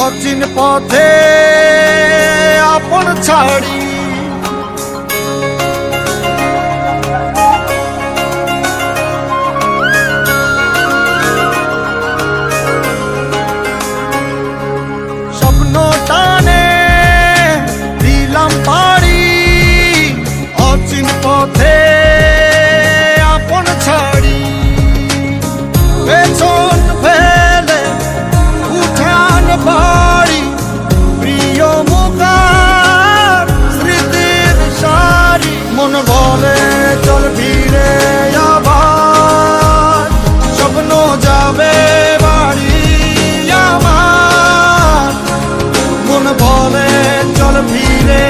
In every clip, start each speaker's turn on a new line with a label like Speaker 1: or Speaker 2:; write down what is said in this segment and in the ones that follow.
Speaker 1: অচিন পথে আপন ছাড়ি স্বপ্ন টানে দিলাম পাড়ি অচিন পথে আপন ছাড়ি পেছন ফেলে উঠান বাড়ি প্রিয় মুখার স্মৃতির সারি মন বলে চল ফিরে আবার স্বপ্ন যাবে বাড়ি আমার মন বলে চল ফিরে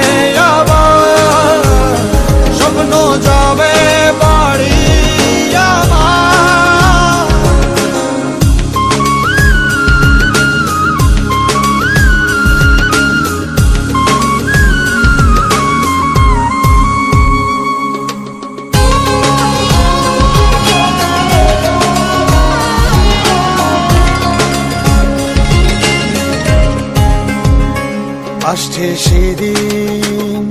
Speaker 1: আবার স্বপ্ন যাবে বাড়ি আমার আসছে সেদিন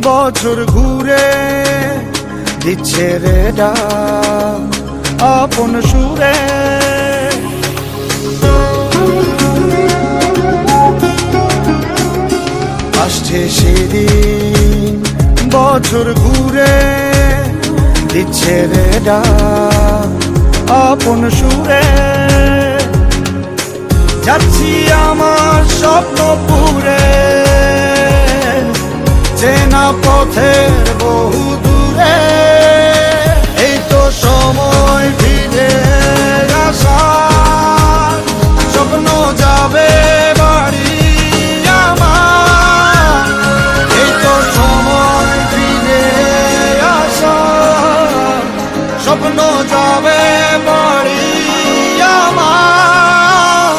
Speaker 1: বছর ঘুরে দিচ্ছে রে ডাক আপন সুরে আসছে সেদিন বছর ঘুরে দিচ্ছে রে ডাক আপন সুরে যাচ্ছি আমার স্বপ্ন পুরে চেনা পথের বহু দূরে এই তো সময় ফিরে আসার স্বপ্ন যাবে বাড়ি আমার এই তো সময় ফিরে আসার স্বপ্ন যাবে বাড়ি আমার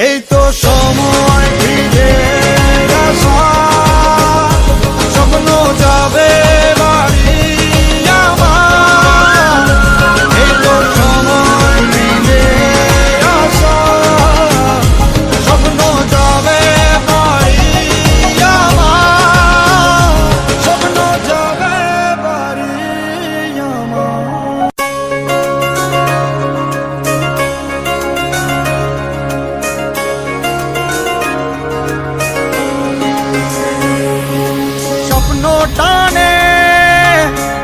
Speaker 1: এই তো সময় ফিরে আসার স্বপ্ন যাবে বাড়ি আমার এই তো সময় ফিরে আসার স্বপ্ন যাবে বাড়ি আমার স্বপ্ন যাবে বাড়ি আমার স্বপ্ন টানে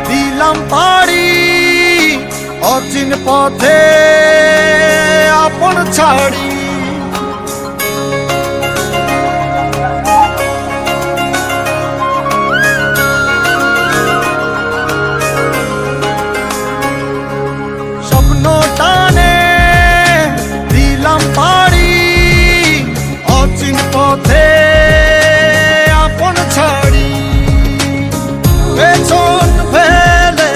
Speaker 1: দিলাম পাড়ি অচিন পথে আপন ছাড়ি স্বপ্ন টানে দিলাম পাড়ি অচিন পথে আপন ছাড়ি পেছন ফেলে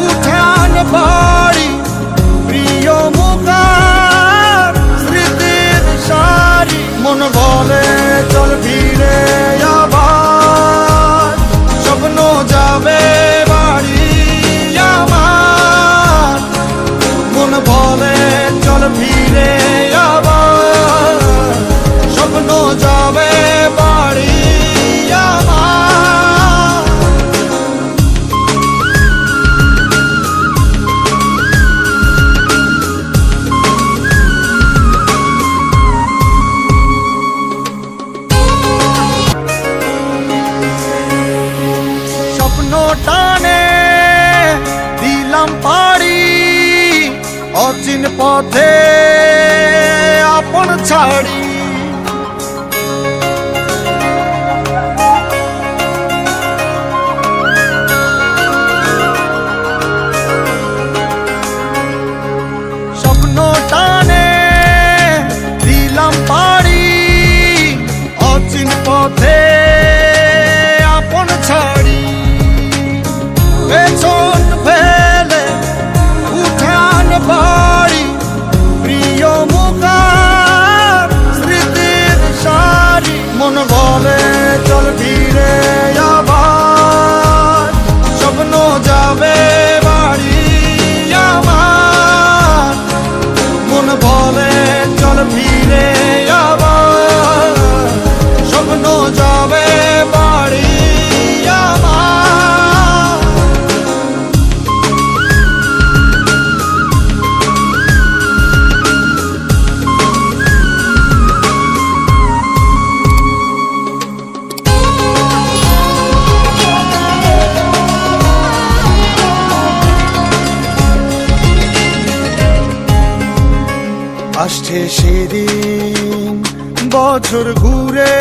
Speaker 1: উঠান বাড়ি প্রিয় মুখার স্মৃতির সারি মন বলে চল ফিরে আবার স্বপ্ন যাবে বাড়ি আমার মন বলে চল ফিরে আবার স্বপ্ন যাবে বাড়ি আমার স্বপ্ন টানে দিলাম পাড়ি অচিন পথে আপন ছাড়ি স্বপ্ন টানে দিলাম পাড়ি অচিন পথে আপন ছাড়ি পেছন ফেলে উঠান বাড়ি প্রিয় মুখার আসে সেদিন, বছর ঘুরে